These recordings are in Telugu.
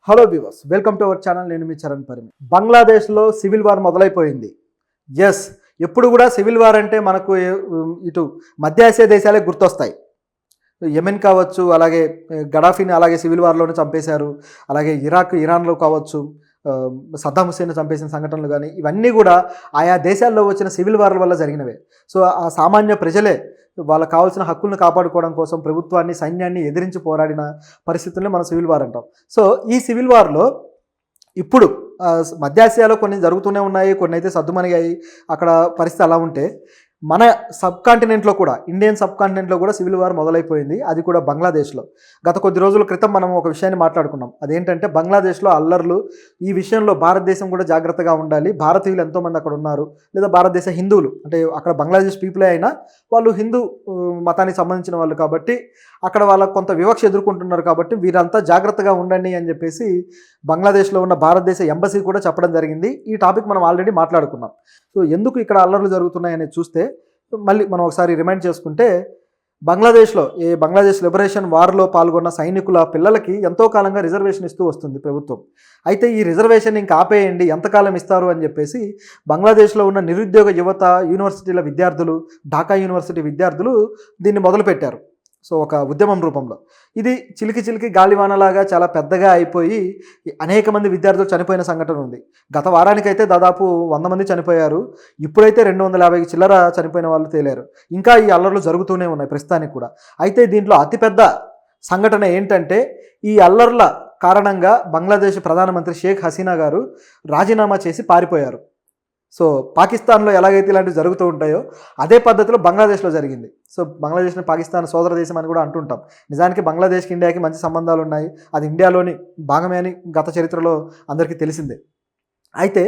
Hello viewers, welcome to our channel. నేను మీ చరణ్ పరిమి. బంగ్లాదేశ్లో సివిల్ వార్ మొదలైపోయింది. ఎస్, ఎప్పుడు కూడా సివిల్ వార్ అంటే మనకు ఇటు మధ్య ఆసియా దేశాలే గుర్తొస్తాయి. యెమెన్ కావచ్చు, అలాగే గడాఫీని అలాగే సివిల్ వార్లోనే చంపేశారు. అలాగే ఇరాన్లో కావచ్చు, సద్దాం హుస్సేన్ చంపేసిన సంఘటనలు కానీ ఇవన్నీ కూడా ఆయా దేశాల్లో వచ్చిన సివిల్ వార్ల వల్ల జరిగినవే. సో ఆ సామాన్య ప్రజలే వాళ్ళకు కావాల్సిన హక్కులను కాపాడుకోవడం కోసం ప్రభుత్వాన్ని, సైన్యాన్ని ఎదిరించి పోరాడిన పరిస్థితుల్లో మనం సివిల్ వార్ అంటాం. సో ఈ సివిల్ వార్లో ఇప్పుడు మధ్య ఆసియాలో కొన్ని జరుగుతూనే ఉన్నాయి, కొన్ని అయితే సద్దుమణిగాయి. అక్కడ పరిస్థితి అలా ఉంటే మన సబ్ కాంటినెంట్లో కూడా, ఇండియన్ సబ్ కాంటినెంట్లో కూడా సివిల్ వార్ మొదలైపోయింది. అది కూడా బంగ్లాదేశ్లో. గత కొద్ది రోజుల క్రితం మనం ఒక విషయాన్ని మాట్లాడుకున్నాం. అదేంటంటే బంగ్లాదేశ్లో అల్లర్లు. ఈ విషయంలో భారతదేశం కూడా జాగ్రత్తగా ఉండాలి. భారతీయులు ఎంతోమంది అక్కడ ఉన్నారు, లేదా భారతదేశ హిందువులు, అంటే అక్కడ బంగ్లాదేశ్ పీపులే అయినా వాళ్ళు హిందూ మతానికి సంబంధించిన వాళ్ళు కాబట్టి అక్కడ వాళ్ళకు కొంత వివక్ష ఎదుర్కొంటున్నారు. కాబట్టి వీరంతా జాగ్రత్తగా ఉండండి అని చెప్పేసి బంగ్లాదేశ్లో ఉన్న భారతదేశ ఎంబసీ కూడా చెప్పడం జరిగింది. ఈ టాపిక్ మనం ఆల్రెడీ మాట్లాడుకున్నాం. సో ఎందుకు ఇక్కడ అల్లర్లు జరుగుతున్నాయని చూస్తే మళ్ళీ మనం ఒకసారి రిమైండ్ చేసుకుంటే, బంగ్లాదేశ్ లిబరేషన్ వార్లో పాల్గొన్న సైనికుల పిల్లలకి ఎంతో కాలంగా రిజర్వేషన్ ఇస్తూ వస్తుంది ప్రభుత్వం. అయితే ఈ రిజర్వేషన్ ఇంకా ఆపేయండి, ఎంతకాలం ఇస్తారు అని చెప్పేసి బంగ్లాదేశ్లో ఉన్న నిరుద్యోగ యువత, యూనివర్సిటీల విద్యార్థులు, ఢాకా యూనివర్సిటీ విద్యార్థులు దీన్ని మొదలుపెట్టారు. సో ఒక ఉద్యమం రూపంలో ఇది చిలికి గాలివానలాగా చాలా పెద్దగా అయిపోయి అనేక మంది విద్యార్థులు చనిపోయిన సంఘటన ఉంది. గత వారానికైతే దాదాపు 100 మంది చనిపోయారు. ఇప్పుడైతే 250 చిల్లర చనిపోయిన వాళ్ళు తేలారు. ఇంకా ఈ అల్లర్లు జరుగుతూనే ఉన్నాయి ప్రస్తుతానికి కూడా. అయితే దీంట్లో అతిపెద్ద సంఘటన ఏంటంటే, ఈ అల్లర్ల కారణంగా బంగ్లాదేశ్ ప్రధానమంత్రి షేక్ హసీనా గారు రాజీనామా చేసి పారిపోయారు. సో పాకిస్తాన్లో ఎలాగైతే ఇలాంటివి జరుగుతూ ఉంటాయో అదే పద్ధతిలో బంగ్లాదేశ్లో జరిగింది. సో బంగ్లాదేశ్ని పాకిస్తాన్ సోదర దేశం అని కూడా అంటుంటాం. నిజానికి బంగ్లాదేశ్కి ఇండియాకి మంచి సంబంధాలు ఉన్నాయి. అది ఇండియాలోని భాగమే అని గత చరిత్రలో అందరికీ తెలిసిందే. అయితే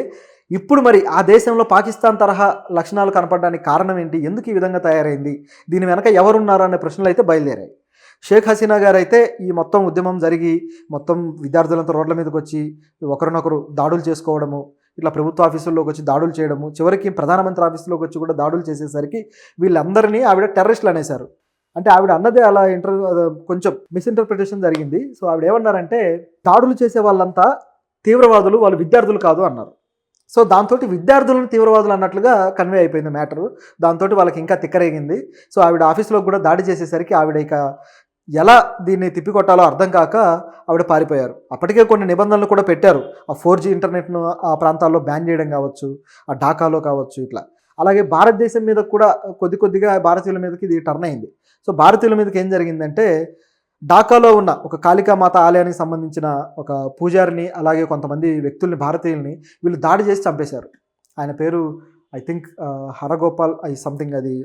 ఇప్పుడు మరి ఆ దేశంలో పాకిస్తాన్ తరహా లక్షణాలు కనపడడానికి కారణం ఏంటి? ఎందుకు ఈ విధంగా తయారైంది? దీని వెనక ఎవరున్నారు అనే ప్రశ్నలు అయితే బయలుదేరాయి. షేక్ హసీనా గారు అయితే ఈ మొత్తం ఉద్యమం జరిగి మొత్తం విద్యార్థులంతా రోడ్ల మీదకి వచ్చి ఒకరినొకరు దాడులు చేసుకోవడము, ఇట్లా ప్రభుత్వ ఆఫీసుల్లోకి వచ్చి దాడులు చేయడము, చివరికి ప్రధానమంత్రి ఆఫీసులోకి వచ్చి కూడా దాడులు చేసేసరికి వీళ్ళందరినీ ఆవిడ టెర్రరిస్టులు అనేశారు. అంటే ఆవిడ అన్నదే అలా కొంచెం మిస్ఇంటర్ప్రిటేషన్ జరిగింది. సో ఆవిడ ఏమన్నారంటే, దాడులు చేసే వాళ్ళంతా తీవ్రవాదులు, వాళ్ళు విద్యార్థులు కాదు అన్నారు. సో దాంతో విద్యార్థులను తీవ్రవాదులు అన్నట్లుగా కన్వే అయిపోయింది మ్యాటరు. దాంతో వాళ్ళకి ఇంకా తిక్కరేగింది. సో ఆవిడ ఆఫీసులోకి కూడా దాడి చేసేసరికి ఆవిడ ఇక ఎలా దీన్ని తిప్పికొట్టాలో అర్థం కాక ఆవిడ పారిపోయారు. అప్పటికే కొన్ని నిబంధనలు కూడా పెట్టారు. ఆ 4G ఇంటర్నెట్ను ఆ ప్రాంతాల్లో బ్యాన్ చేయడం కావచ్చు, ఆ ఢాకాలో కావచ్చు, ఇట్లా. అలాగే భారతదేశం మీద కూడా కొద్దిగా భారతీయుల మీదకి ఇది టర్న్ అయింది. సో భారతీయుల మీదకి ఏం జరిగిందంటే, ఢాకాలో ఉన్న ఒక కాళికామాత ఆలయానికి సంబంధించిన ఒక పూజారిని, అలాగే కొంతమంది వ్యక్తుల్ని, భారతీయుల్ని వీళ్ళు దాడి చేసి చంపేశారు. ఆయన పేరు ఐ థింక్ హరగోపాల్ సంథింగ్. అది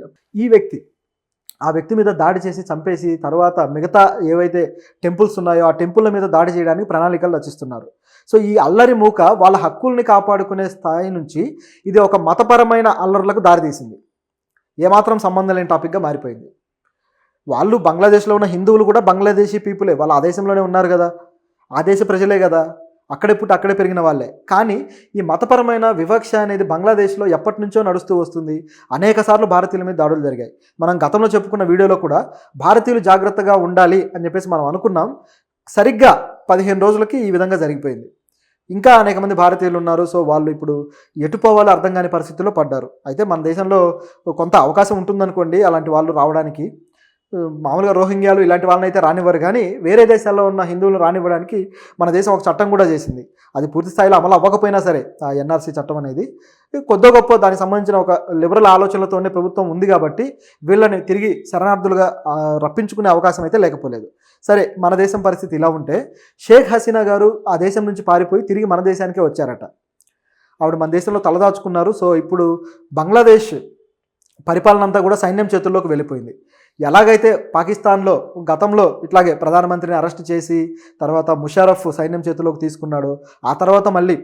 ఆ వ్యక్తి మీద దాడి చేసి చంపేసి తర్వాత మిగతా ఏవైతే టెంపుల్స్ ఉన్నాయో ఆ టెంపుల్ల మీద దాడి చేయడానికి ప్రణాళికలు రచిస్తున్నారు. సో ఈ అల్లరి మూక వాళ్ళ హక్కుల్ని కాపాడుకునే స్థాయి నుంచి ఇది ఒక మతపరమైన అల్లర్లకు దారితీసింది. ఏమాత్రం సంబంధం లేని టాపిక్గా మారిపోయింది. వాళ్ళు బంగ్లాదేశ్లో ఉన్న హిందువులు కూడా బంగ్లాదేశీ పీపులే, వాళ్ళు ఆ దేశంలోనే ఉన్నారు కదా, ఆ దేశ ప్రజలే కదా, అక్కడే పుట్టి అక్కడే పెరిగిన వాళ్ళే. కానీ ఈ మతపరమైన వివక్ష అనేది బంగ్లాదేశ్లో ఎప్పటి నుంచో నడుస్తూ వస్తుంది. అనేక సార్లు భారతీయుల మీద దాడులు జరిగాయి. మనం గతంలో చెప్పుకున్న వీడియోలో కూడా భారతీయులు జాగ్రత్తగా ఉండాలి అని చెప్పేసి మనం అనుకున్నాం. సరిగ్గా 15 రోజులకి ఈ విధంగా జరిగిపోయింది. ఇంకా అనేక మంది భారతీయులు ఉన్నారు. సో వాళ్ళు ఇప్పుడు ఎటు పోవాలో అర్థం కాని పరిస్థితుల్లో పడ్డారు. అయితే మన దేశంలో కొంత అవకాశం ఉంటుందనుకోండి అలాంటి వాళ్ళు రావడానికి. మామూలుగా రోహింగ్యాలు ఇలాంటి వాళ్ళని అయితే రానివ్వరు, కానీ వేరే దేశాల్లో ఉన్న హిందువులు రానివ్వడానికి మన దేశం ఒక చట్టం కూడా చేసింది. అది పూర్తి స్థాయిలో అమలు అవ్వకపోయినా సరే, ఆ NRC చట్టం అనేది కొద్దో గొప్ప దానికి సంబంధించిన ఒక లిబరల్ ఆలోచనలతోనే ప్రభుత్వం ఉంది కాబట్టి వీళ్ళని తిరిగి శరణార్థులుగా రప్పించుకునే అవకాశం అయితే లేకపోలేదు. సరే, మన దేశం పరిస్థితి ఇలా ఉంటే షేక్ హసీనా గారు ఆ దేశం నుంచి పారిపోయి తిరిగి మన దేశానికే వచ్చారట. ఆవిడ మన దేశంలో తలదాచుకున్నారు. సో ఇప్పుడు బంగ్లాదేశ్ పరిపాలన అంతా కూడా సైన్యం చేతుల్లోకి వెళ్ళిపోయింది. ఎలాగైతే పాకిస్తాన్లో గతంలో ఇట్లాగే ప్రధానమంత్రిని అరెస్ట్ చేసి తర్వాత ముషారఫ్ సైన్యం చేతుల్లోకి తీసుకున్నాడు, ఆ తర్వాత మళ్ళీ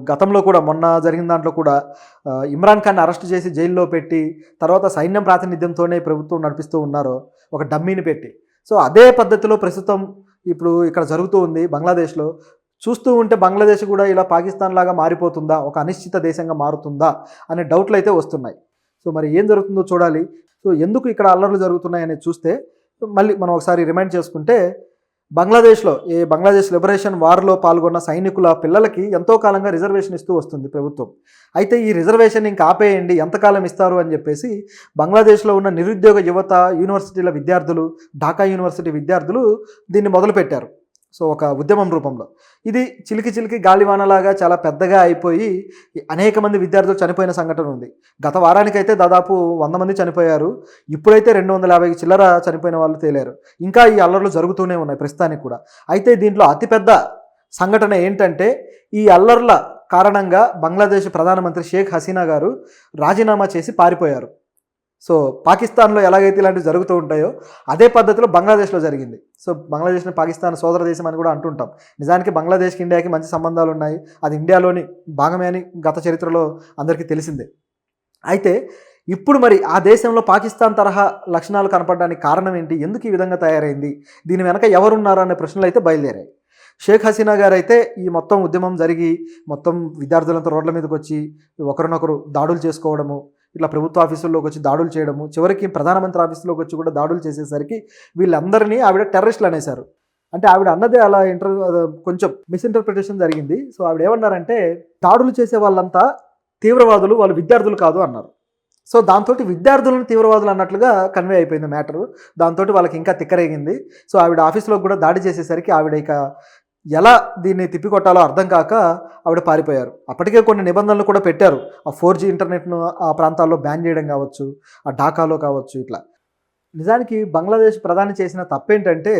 గతంలో కూడా మొన్న జరిగిన దాంట్లో కూడా ఇమ్రాన్ ఖాన్ని అరెస్ట్ చేసి జైల్లో పెట్టి తర్వాత సైన్యం ప్రాతినిధ్యంతోనే ప్రభుత్వం నడిపిస్తూ ఉన్నారో, ఒక డమ్మీని పెట్టి. సో అదే పద్ధతిలో ప్రస్తుతం ఇప్పుడు ఇక్కడ జరుగుతూ ఉంది బంగ్లాదేశ్లో. చూస్తూ ఉంటే బంగ్లాదేశ్ కూడా ఇలా పాకిస్తాన్ లాగా మారిపోతుందా, ఒక అనిశ్చిత దేశంగా మారుతుందా అనే డౌట్లు అయితే వస్తున్నాయి. సో మరి ఏం జరుగుతుందో చూడాలి. సో ఎందుకు ఇక్కడ అల్లర్లు జరుగుతున్నాయని చూస్తే మళ్ళీ మనం ఒకసారి రిమైండ్ చేసుకుంటే, బంగ్లాదేశ్లో బంగ్లాదేశ్ లిబరేషన్ వార్లో పాల్గొన్న సైనికుల పిల్లలకి ఎంతో కాలంగా రిజర్వేషన్ ఇస్తూ వస్తుంది ప్రభుత్వం. అయితే ఈ రిజర్వేషన్ ఇంకా ఆపేయండి, ఎంతకాలం ఇస్తారు అని చెప్పేసి బంగ్లాదేశ్లో ఉన్న నిరుద్యోగ యువత, యూనివర్సిటీల విద్యార్థులు, ఢాకా యూనివర్సిటీ విద్యార్థులు దీన్ని మొదలుపెట్టారు. సో ఒక ఉద్యమం రూపంలో ఇది చిలికి చిలికి గాలివానలాగా చాలా పెద్దగా అయిపోయి అనేక మంది విద్యార్థులు చనిపోయిన సంఘటన ఉంది. గత వారానికైతే దాదాపు 100 మంది చనిపోయారు. ఇప్పుడైతే 250 చిల్లర చనిపోయిన వాళ్ళు తేలారు. ఇంకా ఈ అల్లర్లు జరుగుతూనే ఉన్నాయి ప్రస్తుతానికి కూడా. అయితే దీంట్లో అతిపెద్ద సంఘటన ఏంటంటే ఈ అల్లర్ల కారణంగా బంగ్లాదేశ్ ప్రధానమంత్రి షేక్ హసీనా గారు రాజీనామా చేసి పారిపోయారు. సో పాకిస్తాన్లో ఎలాగైతే ఇలాంటివి జరుగుతూ ఉంటాయో అదే పద్ధతిలో బంగ్లాదేశ్లో జరిగింది. సో బంగ్లాదేశ్ని పాకిస్తాన్ సోదర దేశం అని కూడా అంటుంటాం. నిజానికి బంగ్లాదేశ్కి ఇండియాకి మంచి సంబంధాలు ఉన్నాయి. అది ఇండియాలోని భాగమే అని గత చరిత్రలో అందరికీ తెలిసిందే. అయితే ఇప్పుడు మరి ఆ దేశంలో పాకిస్తాన్ తరహా లక్షణాలు కనపడడానికి కారణం ఏంటి? ఎందుకు ఈ విధంగా తయారైంది? దీని వెనక ఎవరున్నారు అనే ప్రశ్నలు అయితే బయలుదేరాయి. షేక్ హసీనా గారు అయితే ఈ మొత్తం ఉద్యమం జరిగి మొత్తం విద్యార్థులంతా రోడ్ల మీదకి వచ్చి ఒకరినొకరు దాడులు చేసుకోవడము, ఇట్లా ప్రభుత్వ ఆఫీసుల్లోకి వచ్చి దాడులు చేయడము, చివరికి ప్రధానమంత్రి ఆఫీసులోకి వచ్చి కూడా దాడులు చేసేసరికి వీళ్ళందరినీ ఆవిడ టెర్రరిస్టులు అనేశారు. అంటే ఆవిడ అన్నదే అలా కొంచెం మిస్ఇంటర్ప్రిటేషన్ జరిగింది. సో ఆవిడ ఏమన్నారంటే దాడులు చేసే వాళ్ళంతా తీవ్రవాదులు, వాళ్ళు విద్యార్థులు కాదు అన్నారు. సో దాంతో విద్యార్థులను తీవ్రవాదులు అన్నట్లుగా కన్వే అయిపోయింది మ్యాటరు. దాంతో వాళ్ళకి ఇంకా తిక్కరేగింది. సో ఆవిడ ఆఫీస్లో కూడా దాడి చేసేసరికి ఆవిడ ఇక ఎలా దీన్ని తిప్పికొట్టాలో అర్థం కాక ఆవిడ పారిపోయారు. అప్పటికే కొన్ని నిబంధనలు కూడా పెట్టారు. ఆ 4G ఇంటర్నెట్ను ఆ ప్రాంతాల్లో బ్యాన్ చేయడం కావచ్చు, ఆ ఢాకాలో కావచ్చు ఇట్లా. నిజానికి బంగ్లాదేశ్ ప్రధాని చేసిన తప్పేంటంటే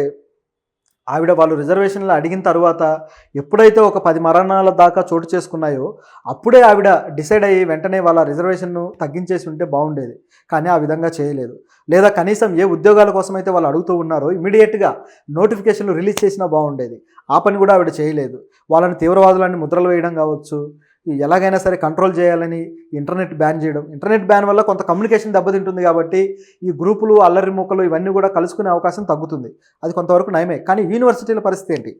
ఆవిడ వాళ్ళు రిజర్వేషన్లు అడిగిన తర్వాత ఎప్పుడైతే ఒక 10 మరణాల దాకా చోటు చేసుకున్నాయో అప్పుడే ఆవిడ డిసైడ్ అయ్యి వెంటనే వాళ్ళ రిజర్వేషన్ను తగ్గించేసి ఉంటే బాగుండేది. కానీ ఆ విధంగా చేయలేదు. లేదా కనీసం ఏ ఉద్యోగాల కోసమైతే వాళ్ళు అడుగుతూ ఉన్నారో ఇమీడియట్గా నోటిఫికేషన్లు రిలీజ్ చేసినా బాగుండేది. ఆ పని కూడా ఆవిడ చేయలేదు. వాళ్ళని తీవ్రవాదులని ముద్రలు వేయడం కావచ్చు, ఎలాగైనా సరే కంట్రోల్ చేయాలని ఇంటర్నెట్ బ్యాన్ చేయడం. ఇంటర్నెట్ బ్యాన్ వల్ల కొంత కమ్యూనికేషన్ దెబ్బతింటుంది కాబట్టి ఈ గ్రూపులు, అల్లరి మూకలు ఇవన్నీ కూడా కలుసుకునే అవకాశం తగ్గుతుంది. అది కొంతవరకు నయమే. కానీ యూనివర్సిటీల పరిస్థితి ఏంటి?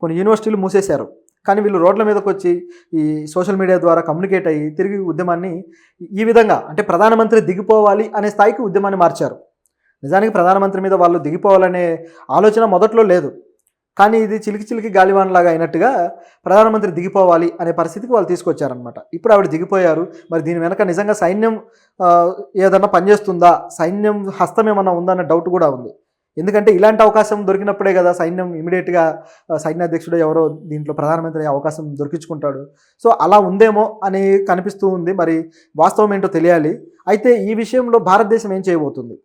కొన్ని యూనివర్సిటీలు మూసేశారు. కానీ వీళ్ళు రోడ్ల మీదకి వచ్చి ఈ సోషల్ మీడియా ద్వారా కమ్యూనికేట్ అయ్యి తిరిగి ఉద్యమాన్ని ఈ విధంగా, అంటే ప్రధానమంత్రి దిగిపోవాలి అనే స్థాయికి ఉద్యమాన్ని మార్చారు. నిజానికి ప్రధానమంత్రి మీద వాళ్ళు దిగిపోవాలనే ఆలోచన మొదట్లో లేదు. కానీ ఇది చిలికి చిలికి గాలివానలాగా అయినట్టుగా ప్రధానమంత్రి దిగిపోవాలి అనే పరిస్థితికి వాళ్ళు తీసుకొచ్చారనమాట. ఇప్పుడు ఆవిడ దిగిపోయారు. మరి దీని వెనక నిజంగా సైన్యం ఏదన్నా పనిచేస్తుందా, సైన్యం హస్తం ఏమన్నా ఉందా అనే డౌట్ కూడా ఉంది. ఎందుకంటే ఇలాంటి అవకాశం దొరికినప్పుడే కదా సైన్యం ఇమీడియట్గా సైన్యాధ్యక్షుడు ఎవరో దీంట్లో ప్రధానమంత్రి అవకాశం దొరికించుకుంటాడు. సో అలా ఉందేమో అని కనిపిస్తూ ఉంది. మరి వాస్తవం ఏంటో తెలియాలి. అయితే ఈ విషయంలో భారతదేశం ఏం చేయబోతుంది?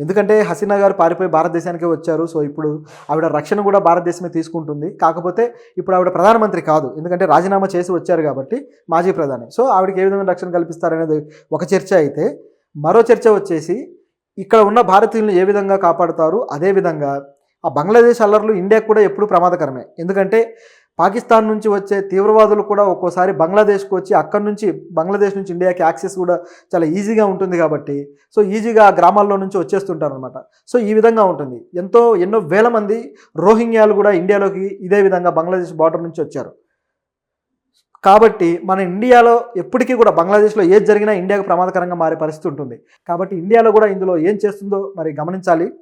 ఎందుకంటే హసీనా గారు పారిపోయి భారతదేశానికే వచ్చారు. సో ఇప్పుడు ఆవిడ రక్షణ కూడా భారతదేశమే తీసుకుంటుంది. కాకపోతే ఇప్పుడు ఆవిడ ప్రధానమంత్రి కాదు, ఎందుకంటే రాజీనామా చేసి వచ్చారు కాబట్టి మాజీ ప్రధాని. సో ఆవిడకి ఏ విధమైన రక్షణ కల్పిస్తారనేది ఒక చర్చ అయితే, మరో చర్చ వచ్చేసి ఇక్కడ ఉన్న భారతీయులను ఏ విధంగా కాపాడుతారు. అదేవిధంగా ఆ బంగ్లాదేశ్ అల్లర్లు ఇండియాకు కూడా ఎప్పుడు ప్రమాదకరమే. ఎందుకంటే పాకిస్తాన్ నుంచి వచ్చే తీవ్రవాదులు కూడా ఒక్కోసారి బంగ్లాదేశ్కి వచ్చి అక్కడి నుంచి బంగ్లాదేశ్ నుంచి ఇండియాకి యాక్సెస్ కూడా చాలా ఈజీగా ఉంటుంది కాబట్టి సో ఈజీగా గ్రామాల్లో నుంచి వచ్చేస్తుంటారు అనమాట. సో ఈ విధంగా ఉంటుంది. ఎన్నో వేల మంది రోహింగ్యాలు కూడా ఇండియాలోకి ఇదే విధంగా బంగ్లాదేశ్ బార్డర్ నుంచి వచ్చారు. కాబట్టి మన ఇండియాలో ఎప్పటికీ కూడా బంగ్లాదేశ్లో ఏది జరిగినా ఇండియాకు ప్రమాదకరంగా మారే పరిస్థితి ఉంటుంది. కాబట్టి ఇండియాలో కూడా ఇందులో ఏం చేస్తుందో మరి గమనించాలి.